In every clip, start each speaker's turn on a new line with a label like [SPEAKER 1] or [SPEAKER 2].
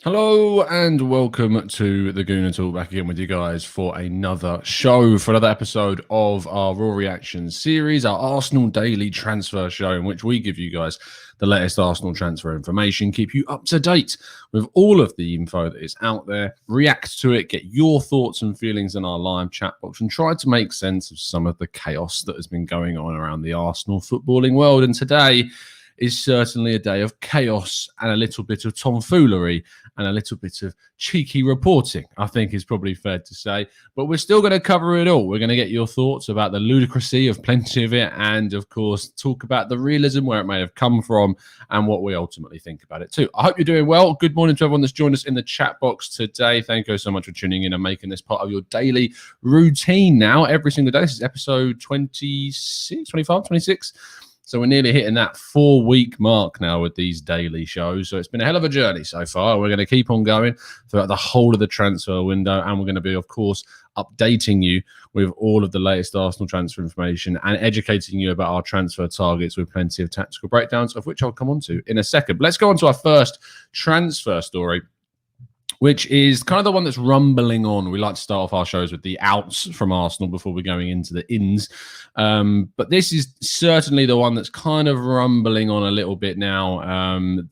[SPEAKER 1] Hello and welcome to the Gooner Talk, back again with you guys for another show, for another episode of our Raw Reactions series, our Arsenal Daily Transfer Show, in which we give you guys the latest Arsenal transfer information, keep you up to date with all of the info that is out there, react to it, get your thoughts and feelings in our live chat box, and try to make sense of some of the chaos that has been going on around the Arsenal footballing world. And today is certainly a day of chaos and a little bit of tomfoolery and a little bit of cheeky reporting, I think is probably fair to say. But we're still going to cover it all. We're going to get your thoughts about the ludicrousy of plenty of it and, of course, talk about the realism, where it may have come from, and what we ultimately think about it too. I hope you're doing well. Good morning to everyone that's joined us in the chat box today. Thank you so much for tuning in and making this part of your daily routine now, every single day. This is episode 26, 25, 26. So we're nearly hitting that 4-week mark now with these daily shows. So it's been a hell of a journey so far. We're going to keep on going throughout the whole of the transfer window. And we're going to be, of course, updating you with all of the latest Arsenal transfer information and educating you about our transfer targets with plenty of tactical breakdowns, of which I'll come on to in a second. But let's go on to our first transfer story, which is kind of the one that's rumbling on. We like to start off our shows with the outs from Arsenal before we're going into the ins. But this is certainly the one that's kind of rumbling on a little bit now,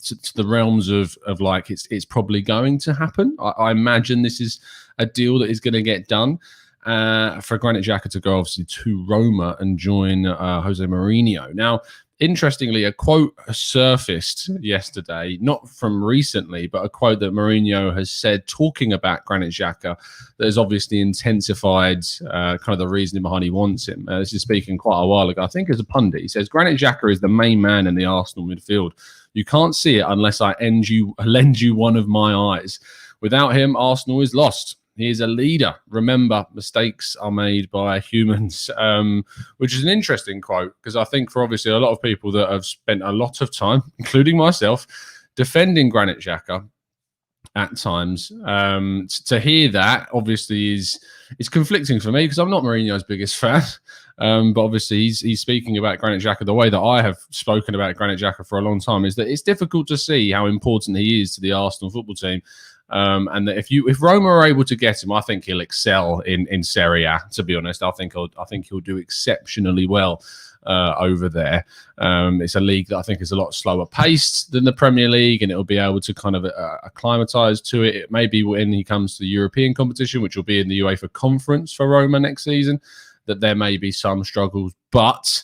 [SPEAKER 1] to the realms of like it's probably going to happen. I imagine this is a deal that is going to get done. For Granit Xhaka to go obviously to Roma and join Jose Mourinho. Now, interestingly, a quote surfaced yesterday, not from recently, but a quote that Mourinho has said talking about Granit Xhaka that has obviously intensified kind of the reasoning behind he wants him. This is speaking quite a while ago, I think as a pundit. He says, Granit Xhaka is the main man in the Arsenal midfield. You can't see it unless I lend you one of my eyes. Without him, Arsenal is lost. He is a leader. Remember, mistakes are made by humans, which is an interesting quote, because I think for obviously a lot of people that have spent a lot of time, including myself, defending Granit Xhaka at times, to hear that obviously is conflicting for me, because I'm not Mourinho's biggest fan. But obviously he's speaking about Granit Xhaka the way that I have spoken about Granit Xhaka for a long time, is that it's difficult to see how important he is to the Arsenal football team. And that if Roma are able to get him, I think he'll excel in Serie A. To be honest, I think he'll do exceptionally well over there. It's a league that I think is a lot slower paced than the Premier League, and it'll be able to kind of acclimatise to it. It may be when he comes to the European competition, which will be in the UEFA Conference for Roma next season, that there may be some struggles, but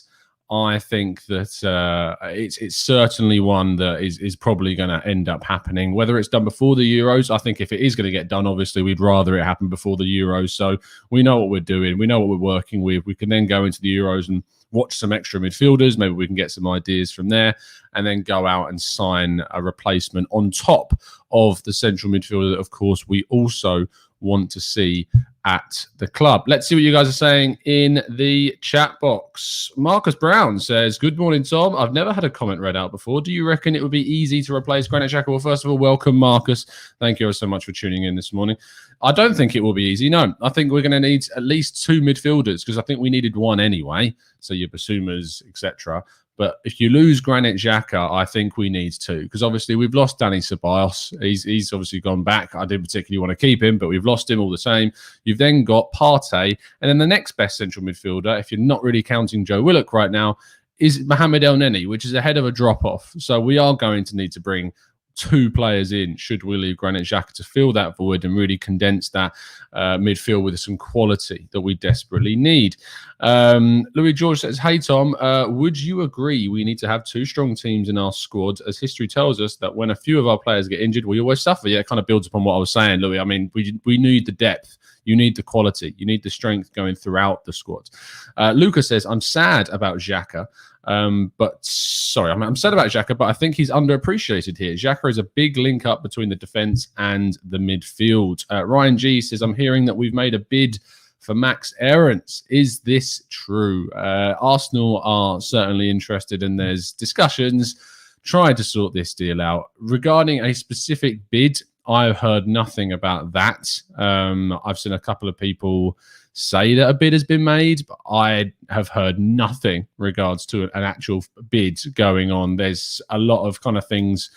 [SPEAKER 1] I think that it's certainly one that is probably going to end up happening. Whether it's done before the Euros, I think if it is going to get done, obviously we'd rather it happen before the Euros. So we know what we're doing. We know what we're working with. We can then go into the Euros and watch some extra midfielders. Maybe we can get some ideas from there and then go out and sign a replacement on top of the central midfielder that, of course, we also want to see at the club. Let's see what you guys are saying in the chat box. Marcus Brown says, good morning, Tom. I've never had a comment read out before. Do you reckon it would be easy to replace Granit Xhaka? Well, first of all, welcome, Marcus. Thank you so much for tuning in this morning. I don't think it will be easy. No, I think we're going to need at least 2 midfielders, because I think we needed one anyway. So your Basumas, etc. But if you lose Granit Xhaka, I think we need 2, because obviously we've lost Dani Ceballos. He's obviously gone back. I didn't particularly want to keep him, but we've lost him all the same. You've then got Partey, and then the next best central midfielder, if you're not really counting Joe Willock right now, is Mohamed El Neni, which is ahead of a drop-off. So we are going to need to bring 2 players in, should we leave Granit Xhaka, to fill that void and really condense that midfield with some quality that we desperately need. Louis George says, hey, Tom, would you agree we need to have 2 strong teams in our squad, as history tells us that when a few of our players get injured, we always suffer? Yeah, it kind of builds upon what I was saying, Louis. I mean, we need the depth. You need the quality. You need the strength going throughout the squad. Lucas says, I'm sad about Xhaka. I'm sad about Xhaka, but I think he's underappreciated here. Xhaka is a big link up between the defence and the midfield. Ryan G says, I'm hearing that we've made a bid for Max Aarons. Is this true? Arsenal are certainly interested, and there's discussions trying to sort this deal out. Regarding a specific bid, I've heard nothing about that. I've seen a couple of people say that a bid has been made, but I have heard nothing regards to an actual bid going on. There's a lot of kind of things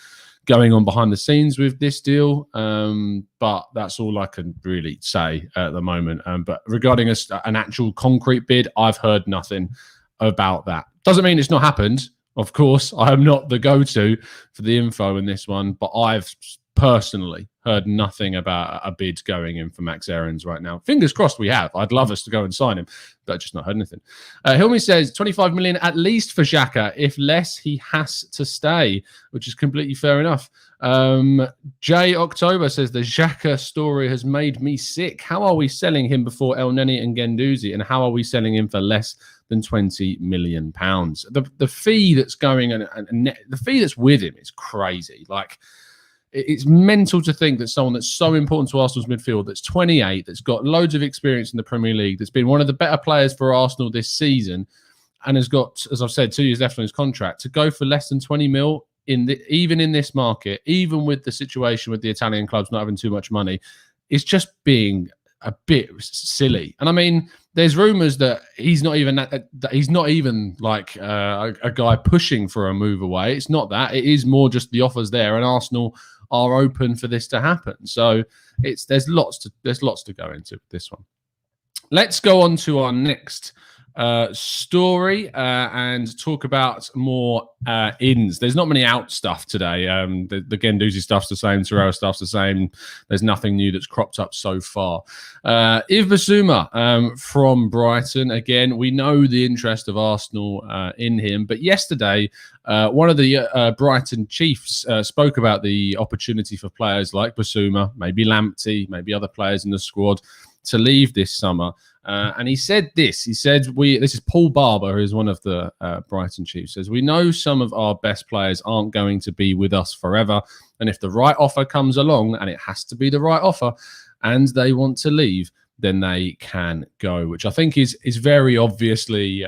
[SPEAKER 1] going on behind the scenes with this deal, but that's all I can really say at the moment. But regarding an actual concrete bid, I've heard nothing about that. Doesn't mean it's not happened. Of course, I am not the go-to for the info in this one, but I've personally heard nothing about a bid going in for Max Aarons right now. Fingers crossed we have. I'd love us to go and sign him, but I've just not heard anything. Hilmi says 25 million at least for Xhaka. If less, he has to stay, which is completely fair enough. Jay October says the Xhaka story has made me sick. How are we selling him before El Neni and Guendouzi, and how are we selling him for less than £20 million? The fee that's going and the fee that's with him is crazy. Like, it's mental to think that someone that's so important to Arsenal's midfield, that's 28, that's got loads of experience in the Premier League, that's been one of the better players for Arsenal this season, and has got, as I've said, 2 years left on his contract, to go for less than 20 mil even in this market, even with the situation with the Italian clubs not having too much money, is just being a bit silly. And I mean, there's rumours that he's not even like a guy pushing for a move away. It's not that. It is more just the offers there, and Arsenal are open for this to happen. So there's lots to go into this one. Let's go on to our next story and talk about more ins. There's not many out stuff today. The Guendouzi stuff's the same, Torreira stuff's the same. There's nothing new that's cropped up so far. Yves Bissouma from Brighton. Again, we know the interest of Arsenal in him, but yesterday one of the Brighton chiefs spoke about the opportunity for players like Bissouma, maybe Lamptey, maybe other players in the squad to leave this summer. And he said this. He said, this is Paul Barber, who is one of the Brighton chiefs, says, we know some of our best players aren't going to be with us forever. And if the right offer comes along, and it has to be the right offer, and they want to leave, then they can go, which I think is very obviously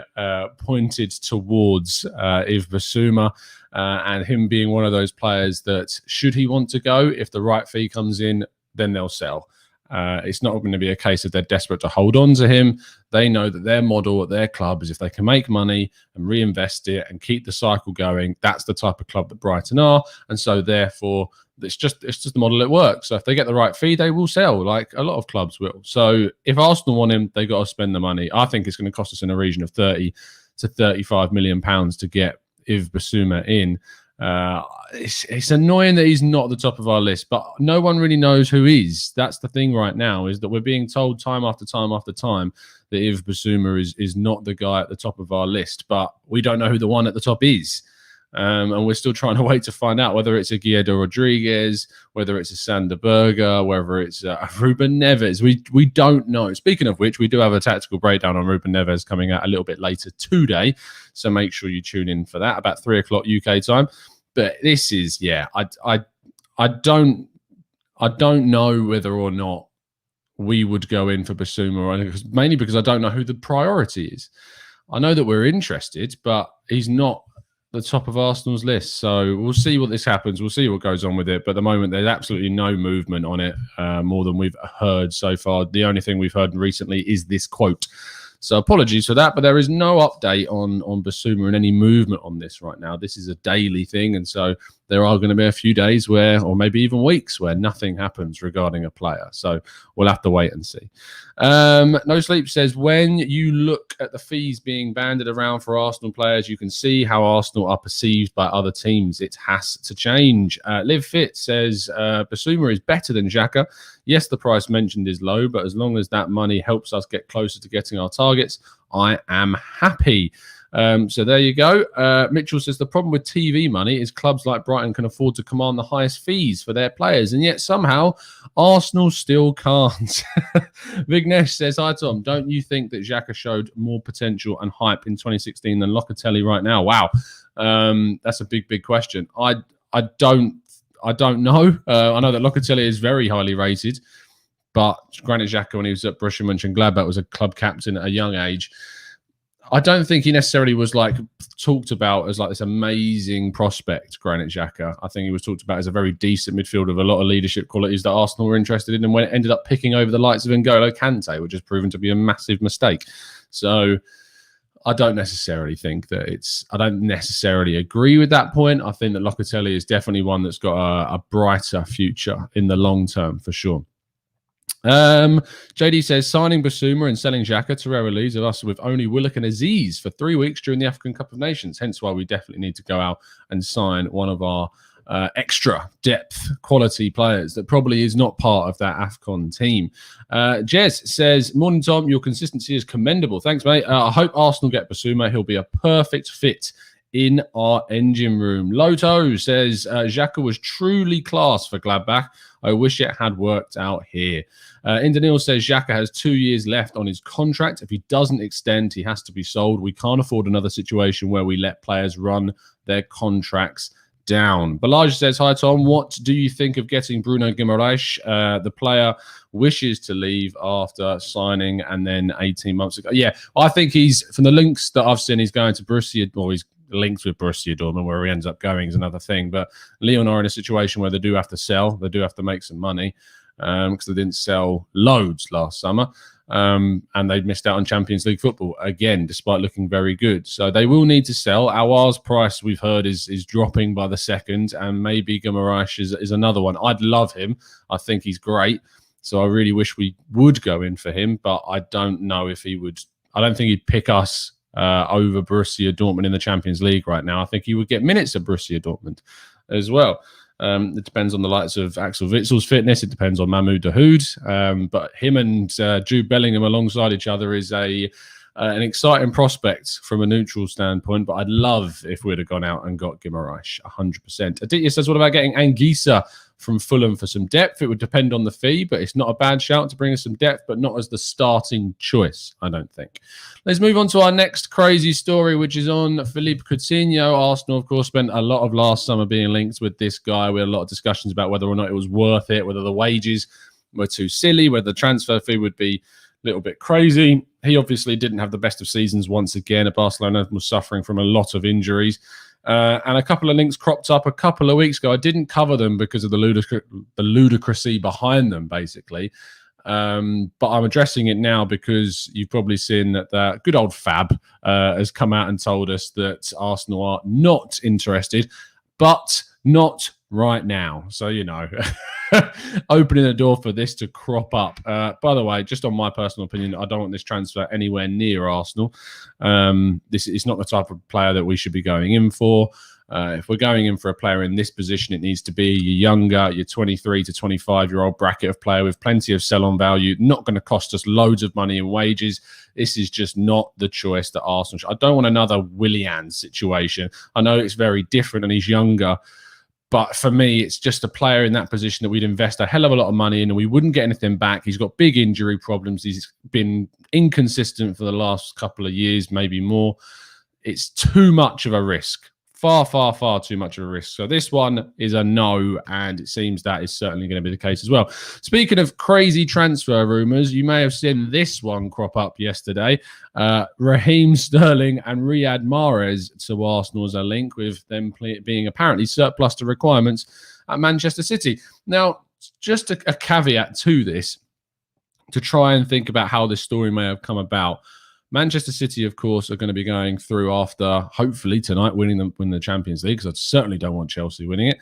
[SPEAKER 1] pointed towards Yves Bissouma and him being one of those players that, should he want to go, if the right fee comes in, then they'll sell. It's not going to be a case of they're desperate to hold on to him. They know that their model at their club is, if they can make money and reinvest it and keep the cycle going, that's the type of club that Brighton are. And so therefore, it's just the model that works. So if they get the right fee, they will sell, like a lot of clubs will. So if Arsenal want him, they got to spend the money. I think it's going to cost us in a region of 30 to 35 million pounds to get Yves Bissouma in. It's annoying that he's not at the top of our list, but no one really knows who is. That's the thing right now, is that we're being told time after time after time that Yves Bissouma is not the guy at the top of our list, but we don't know who the one at the top is. And we're still trying to wait to find out whether it's a Guido Rodriguez, whether it's a Sander Berger, whether it's Ruben Neves. We don't know. Speaking of which, we do have a tactical breakdown on Ruben Neves coming out a little bit later today. So make sure you tune in for that, about 3 o'clock UK time. But this is, I don't know whether or not we would go in for Bissouma, mainly because I don't know who the priority is. I know that we're interested, but he's not the top of Arsenal's list. So we'll see what this happens. We'll see what goes on with it. But at the moment, there's absolutely no movement on it, more than we've heard so far. The only thing we've heard recently is this quote. So apologies for that, but there is no update on Bissouma and any movement on this right now. This is a daily thing, and so there are going to be a few days where, or maybe even weeks, where nothing happens regarding a player. So we'll have to wait and see. No Sleep says, when you look at the fees being banded around for Arsenal players, you can see how Arsenal are perceived by other teams. It has to change. Live Fit says, Bissouma is better than Xhaka. Yes, the price mentioned is low, but as long as that money helps us get closer to getting our targets, I am happy. So there you go. Mitchell says, the problem with TV money is clubs like Brighton can afford to command the highest fees for their players, and yet somehow Arsenal still can't. Vignesh says, hi Tom, don't you think that Xhaka showed more potential and hype in 2016 than Locatelli right now? Wow. That's a big question. I don't know. I know that Locatelli is very highly rated, but Granit Xhaka, when he was at Borussia Mönchengladbach, was a club captain at a young age. I don't think he necessarily was like talked about as like this amazing prospect, Granit Xhaka. I think he was talked about as a very decent midfielder with a lot of leadership qualities that Arsenal were interested in, and when it ended up picking over the likes of N'Golo Kante, which has proven to be a massive mistake. So I don't necessarily think that I don't necessarily agree with that point. I think that Locatelli is definitely one that's got a brighter future in the long term for sure. JD says signing Basuma and selling Xhaka to Real leaves us with only Willock and Aziz for 3 weeks during the African Cup of Nations. Hence why we definitely need to go out and sign one of our extra depth quality players that probably is not part of that AFCON team. Jez says, morning Tom, your consistency is commendable. Thanks mate. I hope Arsenal get Basuma. He'll be a perfect fit in our engine room. Loto says, Xhaka was truly class for Gladbach. I wish it had worked out here. Indanil says Xhaka has 2 years left on his contract. If he doesn't extend, he has to be sold. We can't afford another situation where we let players run their contracts down. Balaj says, hi Tom, what do you think of getting Bruno Guimaraes? The player wishes to leave after signing and then 18 months ago. Yeah, I think he's, from the links that I've seen, he's going to Borussia, or he's linked with Borussia Dortmund. Where he ends up going is another thing. But Lyon are in a situation where they do have to sell. They do have to make some money because they didn't sell loads last summer. And they missed out on Champions League football again, despite looking very good. So they will need to sell. Aouar's price, we've heard, is dropping by the second, and maybe Guimaraes is another one. I'd love him. I think he's great. So I really wish we would go in for him, but I don't know if he would. I don't think he'd pick us over Borussia Dortmund in the Champions League right now. I think he would get minutes at Borussia Dortmund as well. It depends on the likes of Axel Witzel's fitness. It depends on Mahmoud Dahoud. But him and Jude Bellingham alongside each other is an exciting prospect from a neutral standpoint. But I'd love if we'd have gone out and got Guimaraes 100%. Aditya says, what about getting Anguissa from Fulham for some depth? It would depend on the fee, but it's not a bad shout to bring us some depth, but not as the starting choice, I don't think. Let's move on to our next crazy story, which is on Philippe Coutinho. Arsenal, of course, spent a lot of last summer being linked with this guy. We had a lot of discussions about whether or not it was worth it, whether the wages were too silly, whether the transfer fee would be a little bit crazy. He obviously didn't have the best of seasons once again. Barcelona was suffering from a lot of injuries. And a couple of links cropped up a couple of weeks ago. I didn't cover them because of the ludicrousy behind them, basically. But I'm addressing it now because you've probably seen that good old Fab has come out and told us that Arsenal are not interested, but not right now. So, you know, opening the door for this to crop up. By the way, just on my personal opinion, I don't want this transfer anywhere near Arsenal. This is not the type of player that we should be going in for. If we're going in for a player in this position, it needs to be your younger, your 23 to 25-year-old bracket of player with plenty of sell-on value, not going to cost us loads of money in wages. This is just not the choice that Arsenal should. I don't want another Willian situation. I know it's very different and he's younger, but for me, it's just a player in that position that we'd invest a hell of a lot of money in and we wouldn't get anything back. He's got big injury problems. He's been inconsistent for the last couple of years, maybe more. It's too much of a risk. Far, far, far too much of a risk. So this one is a no, and it seems that is certainly going to be the case as well. Speaking of crazy transfer rumours, you may have seen this one crop up yesterday. Raheem Sterling and Riyad Mahrez to Arsenal as a link, with them being apparently surplus to requirements at Manchester City. Now, just a caveat to this, to try and think about how this story may have come about. Manchester City, of course, are going to be going through after, hopefully tonight, win the Champions League, because I certainly don't want Chelsea winning it.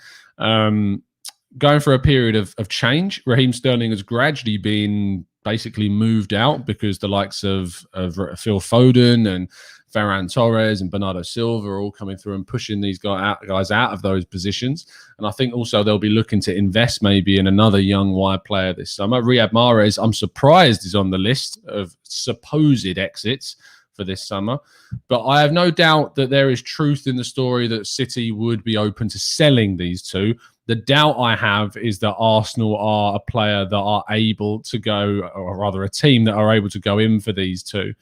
[SPEAKER 1] Going for a period of change. Raheem Sterling has gradually been basically moved out because the likes of Phil Foden and Ferran Torres and Bernardo Silva are all coming through and pushing these guys out of those positions. And I think also they'll be looking to invest maybe in another young wide player this summer. Riyad Mahrez, I'm surprised, is on the list of supposed exits for this summer. But I have no doubt that there is truth in the story that City would be open to selling these two. The doubt I have is that Arsenal are a player that are able to go, or rather a team that are able to go in for these two.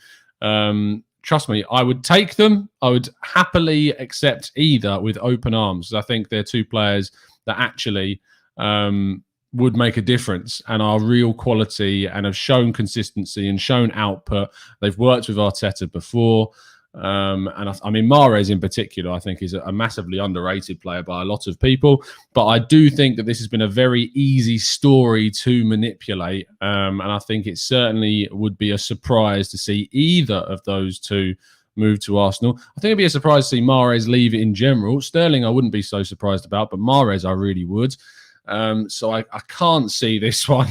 [SPEAKER 1] Trust me, I would take them. I would happily accept either with open arms. I think they're two players that actually would make a difference and are real quality and have shown consistency and shown output. They've worked with Arteta before. And I mean, Mahrez in particular, I think is a massively underrated player by a lot of people. But I do think that this has been a very easy story to manipulate. And I think it certainly would be a surprise to see either of those two move to Arsenal. I think it'd be a surprise to see Mahrez leave it in general. Sterling, I wouldn't be so surprised about, but Mahrez, I really would. So I can't see this one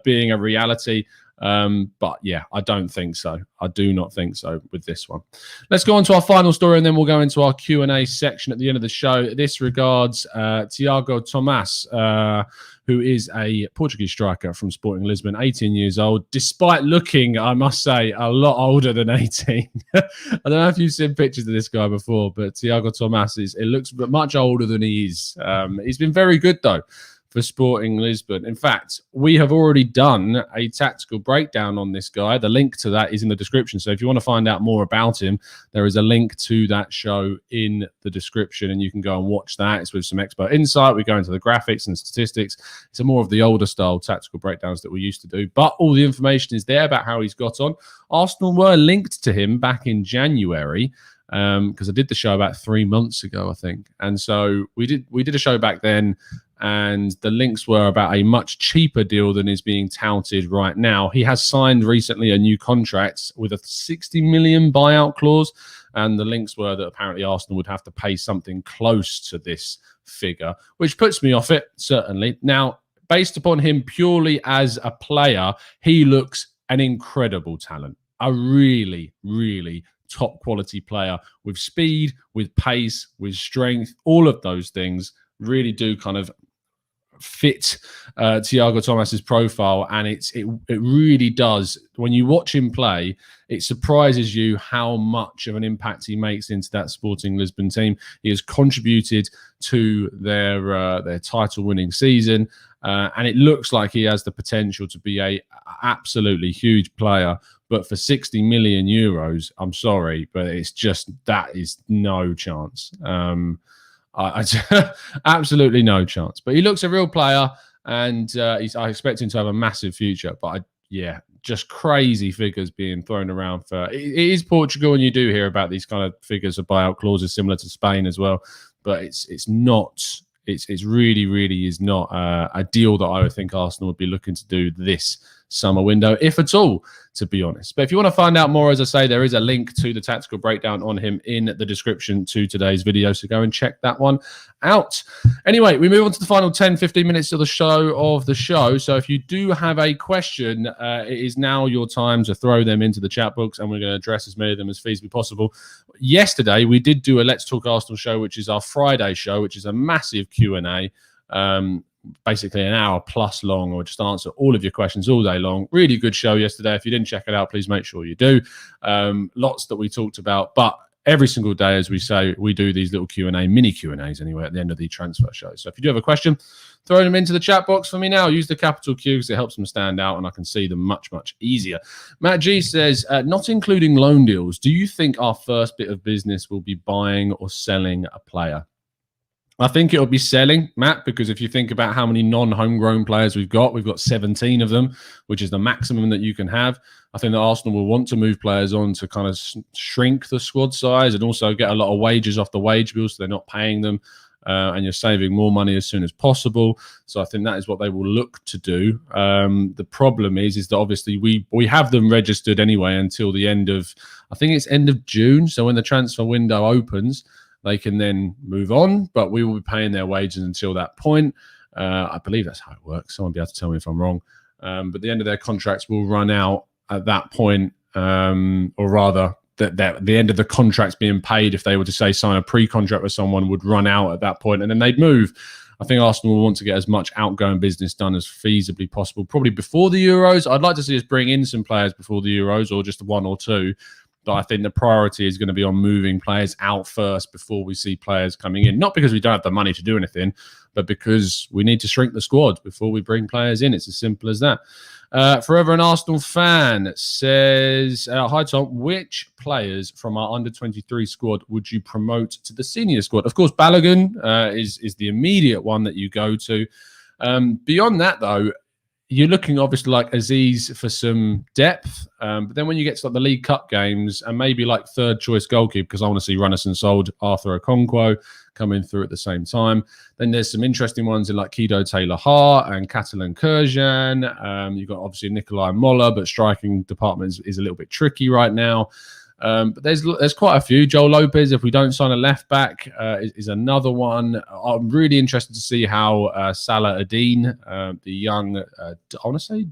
[SPEAKER 1] being a reality. But yeah, I don't think so. I do not think so with this one. Let's go on to our final story, and then we'll go into our Q&A section at the end of the show. This regards Coutinho Tomas, who is a Portuguese striker from Sporting Lisbon, 18 years old, despite looking, I must say, a lot older than 18. I don't know if you've seen pictures of this guy before, but Coutinho Tomas, it looks much older than he is. He's been very good, though, for Sporting Lisbon. In fact, we have already done a tactical breakdown on this guy. The link to that is in the description. So if you want to find out more about him, there is a link to that show in the description, and you can go and watch that. It's with some expert insight. We go into the graphics and statistics. It's a more of the older style tactical breakdowns that we used to do, but all the information is there about how he's got on. Arsenal were linked to him back in January, because I did the show about 3 months ago, I think. And so we did a show back then, and the links were about a much cheaper deal than is being touted right now. He has signed recently a new contract with a 60 million buyout clause, and the links were that apparently Arsenal would have to pay something close to this figure, which puts me off it, certainly. Now, based upon him purely as a player, he looks an incredible talent, a really, really top quality player with speed, with pace, with strength. All of those things really do kind of fit Coutinho Tomas's profile, and it really does. When you watch him play, it surprises you how much of an impact he makes into that Sporting Lisbon team. He has contributed to their title-winning season, and it looks like he has the potential to be a absolutely huge player. But for 60 million euros, I'm sorry, but it's just, that is no chance. I absolutely no chance. But he looks a real player, and I expect him to have a massive future. But yeah, just crazy figures being thrown around for. It is Portugal, and you do hear about these kind of figures of buyout clauses similar to Spain as well. But it's not. It's really, really is not a deal that I would think Arsenal would be looking to do this summer window, if at all, to be honest. But if you want to find out more, as I say, there is a link to the tactical breakdown on him in the description to today's video, so go and check that one out. Anyway, we move on to the final 10-15 minutes of the show. So if you do have a question, it is now your time to throw them into the chat box, and we're going to address as many of them as feasibly possible. Yesterday, we did do a Let's Talk Arsenal show, which is our Friday show, which is a massive Q&A. Basically an hour plus long, or just answer all of your questions all day long. Really good show yesterday. If you didn't check it out, please make sure you do. Lots that we talked about, but every single day, as we say, we do these little Q&A, mini Q&As anyway, at the end of the transfer show. So if you do have a question, throw them into the chat box for me now. Use the capital Q because it helps them stand out, and I can see them much, much easier. Matt G says, not including loan deals, do you think our first bit of business will be buying or selling a player? I think it'll be selling, Matt, because if you think about how many non-homegrown players we've got 17 of them, which is the maximum that you can have. I think that Arsenal will want to move players on to kind of shrink the squad size and also get a lot of wages off the wage bill, so they're not paying them, and you're saving more money as soon as possible. So I think that is what they will look to do. The problem is that obviously we have them registered anyway until the end of, I think it's end of June. So when the transfer window opens, they can then move on, but we will be paying their wages until that point. I believe that's how it works. Someone will be able to tell me if I'm wrong. But the end of their contracts will run out at that point, or rather, the end of the contracts being paid, if they were to say sign a pre-contract with someone, would run out at that point, and then they'd move. I think Arsenal will want to get as much outgoing business done as feasibly possible, probably before the Euros. I'd like to see us bring in some players before the Euros, or just one or two. But I think the priority is going to be on moving players out first before we see players coming in. Not because we don't have the money to do anything, but because we need to shrink the squad before we bring players in. It's as simple as that. Forever an Arsenal fan says, hi Tom, which players from our under-23 squad would you promote to the senior squad? Of course, Balogun is the immediate one that you go to. Beyond that, though, you're looking obviously like Aziz for some depth, but then when you get to like the League Cup games and maybe like third choice goalkeeper, because I want to see Runnison Sold, Arthur Okonkwo coming through at the same time. Then there's some interesting ones in like Kido Taylor-Hart and Catalan Kurjan. You've got obviously Nikolai Moller, but striking department is a little bit tricky right now. But there's quite a few. Joel Lopez, if we don't sign a left back, is another one. I'm really interested to see how Salah Adine, the young, I want to say,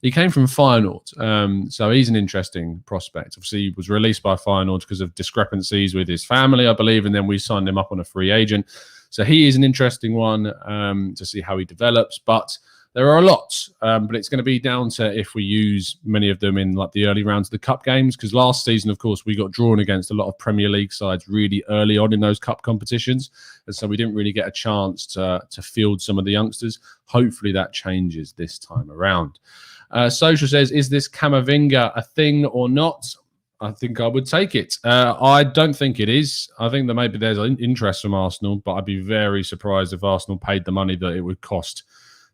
[SPEAKER 1] he came from Feyenoord, so he's an interesting prospect. Obviously, he was released by Feyenoord because of discrepancies with his family, I believe, and then we signed him up on a free agent. So he is an interesting one to see how he develops, but there are a lot, but it's going to be down to if we use many of them in like the early rounds of the cup games. Because last season, of course, we got drawn against a lot of Premier League sides really early on in those cup competitions, and so we didn't really get a chance to field some of the youngsters. Hopefully, that changes this time around. Social says, "Is this Camavinga a thing or not?" I think I would take it. I don't think it is. I think that maybe there's an interest from Arsenal, but I'd be very surprised if Arsenal paid the money that it would cost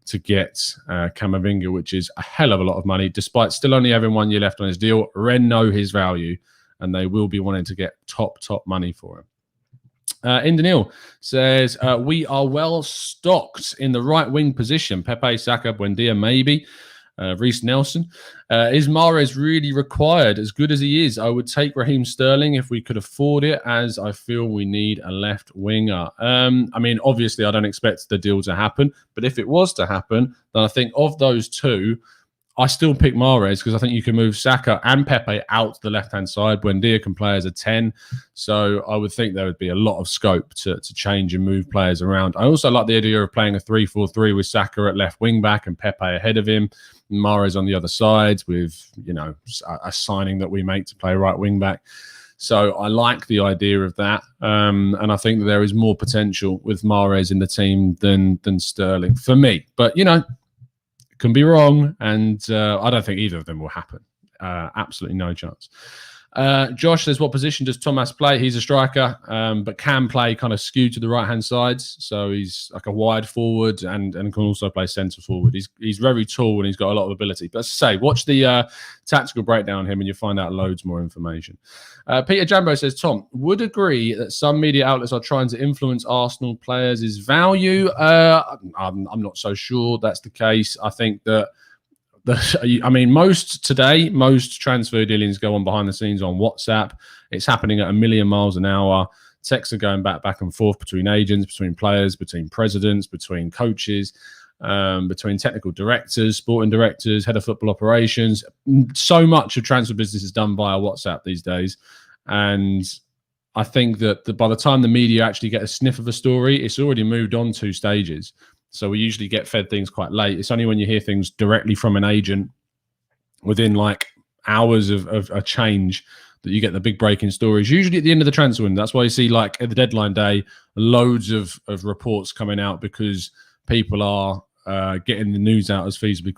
[SPEAKER 1] to get Camavinga, which is a hell of a lot of money, despite still only having 1 year left on his deal. Rennes know his value, and they will be wanting to get top money for him. Indanil says, we are well stocked in the right wing position. Pepe, Saka, Buendia, maybe. Reece Nelson. Is Mahrez really required? As good as he is, I would take Raheem Sterling if we could afford it, as I feel we need a left winger. I mean, obviously, I don't expect the deal to happen, but if it was to happen, then I think of those two, I still pick Mahrez because I think you can move Saka and Pepe out to the left-hand side. Buendia can play as a 10. So I would think there would be a lot of scope to change and move players around. I also like the idea of playing a 3-4-3 with Saka at left wing-back and Pepe ahead of him. Mahrez on the other side with, you know, a signing that we make to play right wing-back. So I like the idea of that. And I think that there is more potential with Mahrez in the team than Sterling for me. But, you know, can be wrong, and I don't think either of them will happen. Absolutely no chance. Josh says, what position does Tomas play? He's a striker, but can play kind of skewed to the right-hand sides. So he's like a wide forward and can also play centre forward. He's very tall and he's got a lot of ability. But as I say, watch the tactical breakdown on him and you'll find out loads more information. Peter Jambo says, Tom, would agree that some media outlets are trying to influence Arsenal players' value. I'm not so sure that's the case. I think that most transfer dealings go on behind the scenes on WhatsApp. It's happening at 1,000,000 miles an hour. Texts are going back and forth between agents, between players, between presidents, between coaches, between technical directors, sporting directors, head of football operations. So much of transfer business is done via WhatsApp these days. And I think that by the time the media actually get a sniff of a story, it's already moved on 2 stages. So we usually get fed things quite late. It's only when you hear things directly from an agent within like hours of a change that you get the big breaking stories, usually at the end of the transfer window. That's why you see like at the deadline day, loads of reports coming out because people are getting the news out as feasibly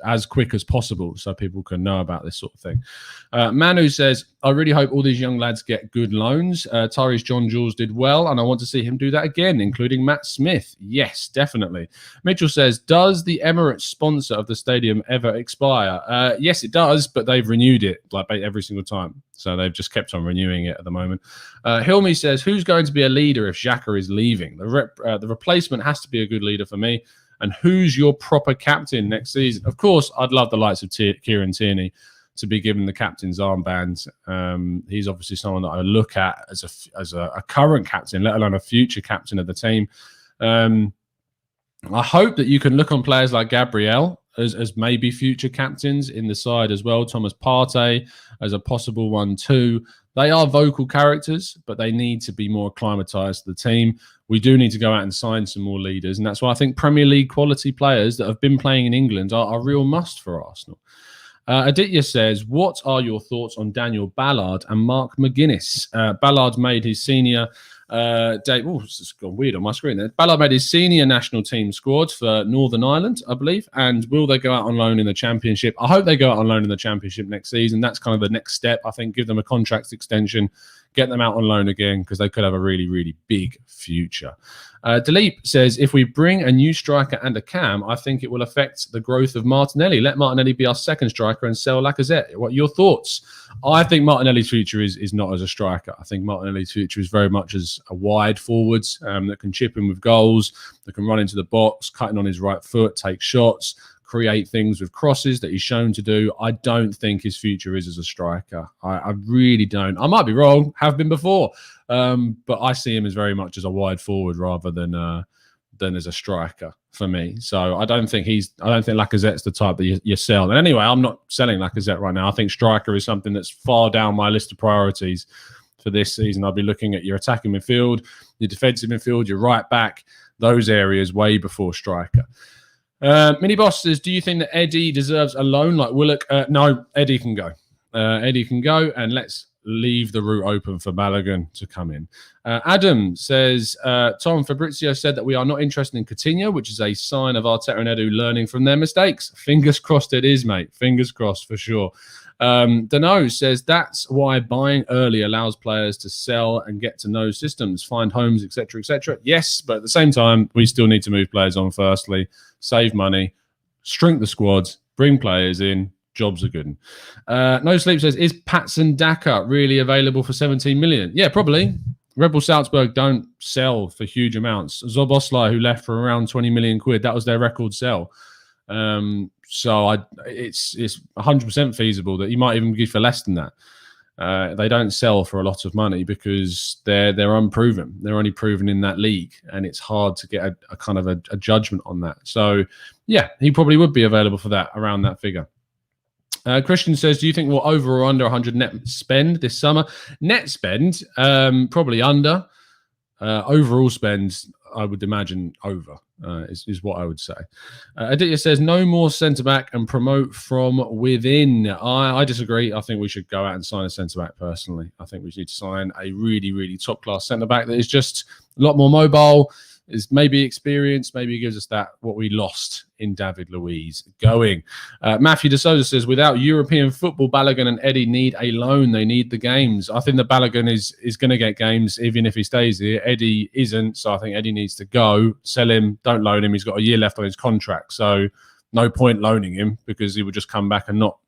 [SPEAKER 1] as quick as possible so people can know about this sort of thing. Manu says, I really hope all these young lads get good loans. Tyrese John Jules did well, and I want to see him do that again, including Matt Smith. Yes, definitely. Mitchell says, does the Emirates sponsor of the stadium ever expire? Yes, it does, but they've renewed it like every single time. So they've just kept on renewing it at the moment. Hilmi says, who's going to be a leader if Xhaka is leaving? The replacement has to be a good leader for me. And who's your proper captain next season? Of course, I'd love the likes of Kieran Tierney to be given the captain's armband. He's obviously someone that I look at as a current captain, let alone a future captain of the team. I hope that you can look on players like Gabriel as maybe future captains in the side as well. Thomas Partey as a possible one too. They are vocal characters, but they need to be more acclimatized to the team. We do need to go out and sign some more leaders, and that's why I think Premier League quality players that have been playing in England are a real must for Arsenal. Aditya says, what are your thoughts on Daniel Ballard and Mark McGuinness? Ballard made his senior it's gone weird on my screen there. Ballard made his senior national team squad for Northern Ireland, I believe. And will they go out on loan in the Championship? I hope they go out on loan in the Championship next season. That's kind of the next step. I think give them a contract extension, get them out on loan again, because they could have a really, really big future. Dilip says, if we bring a new striker and a cam, I think it will affect the growth of Martinelli. Let Martinelli be our second striker and sell Lacazette. What are your thoughts? I think Martinelli's future is not as a striker. I think Martinelli's future is very much as a wide forwards that can chip in with goals, that can run into the box, cutting on his right foot, take shots, create things with crosses that he's shown to do. I don't think his future is as a striker. I really don't. I might be wrong, have been before, but I see him as very much as a wide forward rather than as a striker for me. So I don't think Lacazette's the type that you sell. And anyway, I'm not selling Lacazette right now. I think striker is something that's far down my list of priorities for this season. I'll be looking at your attacking midfield, your defensive midfield, your right back, those areas way before striker. Mini Boss says, do you think that Eddie deserves a loan like Willock? No, Eddie can go. Eddie can go, and let's leave the route open for Balogun to come in. Adam says, Tom, Fabrizio said that we are not interested in Coutinho, which is a sign of Arteta and Edu learning from their mistakes. Fingers crossed it is, mate. Fingers crossed for sure. Dano says, that's why buying early allows players to sell and get to know systems, find homes, etc., etc. Yes, but at the same time, we still need to move players on firstly, save money, shrink the squads, bring players in. Jobs are good. No Sleep says, is Patson Daka really available for 17 million? Yeah, probably. Red Bull Salzburg don't sell for huge amounts. Zoboslai, who left for around 20 million quid, that was their record sell. So it's 100% feasible that you might even give for less than that. They don't sell for a lot of money because they're unproven. They're only proven in that league, and it's hard to get a kind of a judgment on that. So, yeah, he probably would be available for that, around that figure. Christian says, do you think we'll over or under 100 net spend this summer? Net spend, probably under. Overall spend, I would imagine over is what I would say. Aditya says, no more centre-back and promote from within. I disagree. I think we should go out and sign a centre-back personally. I think we need to sign a really, really top-class centre-back that is just a lot more mobile, is maybe experienced, maybe gives us that, what we lost in David Luiz going. Matthew De Souza says, without European football, Balogun and Eddie need a loan. They need the games. I think that Balogun is going to get games even if he stays here. Eddie isn't, so I think Eddie needs to go. Sell him, don't loan him. He's got a year left on his contract, so no point loaning him because he would just come back and not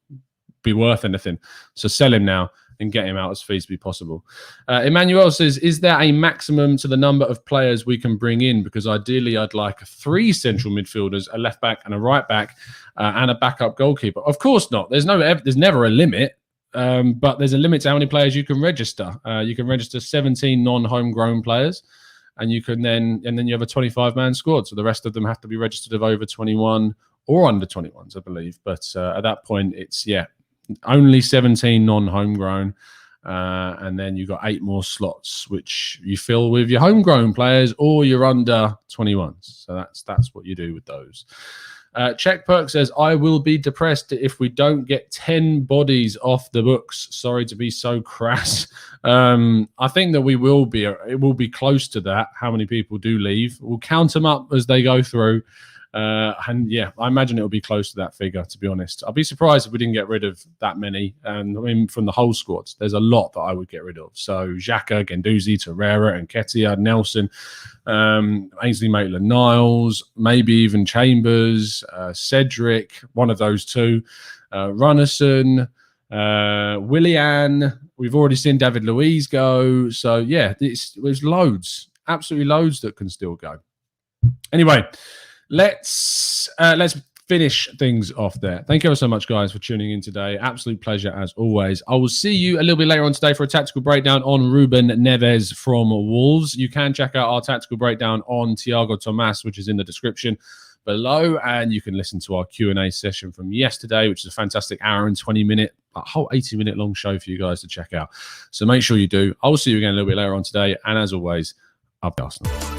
[SPEAKER 1] be worth anything. So sell him now and get him out as feasibly possible. Emmanuel says, is there a maximum to the number of players we can bring in? Because ideally I'd like 3 central midfielders, a left back and a right back, and a backup goalkeeper. Of course not. There's never a limit, but there's a limit to how many players you can register. You can register 17 non-homegrown players, and you then you have a 25-man squad. So the rest of them have to be registered of over 21 or under 21s, I believe. But at that point, it's, only 17 non-homegrown, and then you've got 8 more slots, which you fill with your homegrown players or your under 21s. So that's what you do with those. Check Perk says, I will be depressed if we don't get 10 bodies off the books. Sorry to be so crass. I think that it will be close to that. How many people do leave? We'll count them up as they go through. And yeah, I imagine it'll be close to that figure, to be honest. I'd be surprised if we didn't get rid of that many. And I mean, from the whole squad, there's a lot that I would get rid of. So Xhaka, Guendouzi, Torreira, and Nketiah, Nelson, Ainsley Maitland-Niles, maybe even Chambers, Cedric, one of those two, Runnison, Willian. We've already seen David Luiz go. So yeah, there's loads, absolutely loads that can still go. Anyway, let's finish things off there. Thank you ever so much, guys, for tuning in today. Absolute pleasure as always. I will see you a little bit later on today for a tactical breakdown on Ruben Neves from Wolves. You can check out our tactical breakdown on Thiago Tomas, which is in the description below, and you can listen to our Q&A session from yesterday, which is a fantastic hour and 20-minute, a whole 80-minute long show for you guys to check out. So make sure you do. I will see you again a little bit later on today, and as always, up Arsenal.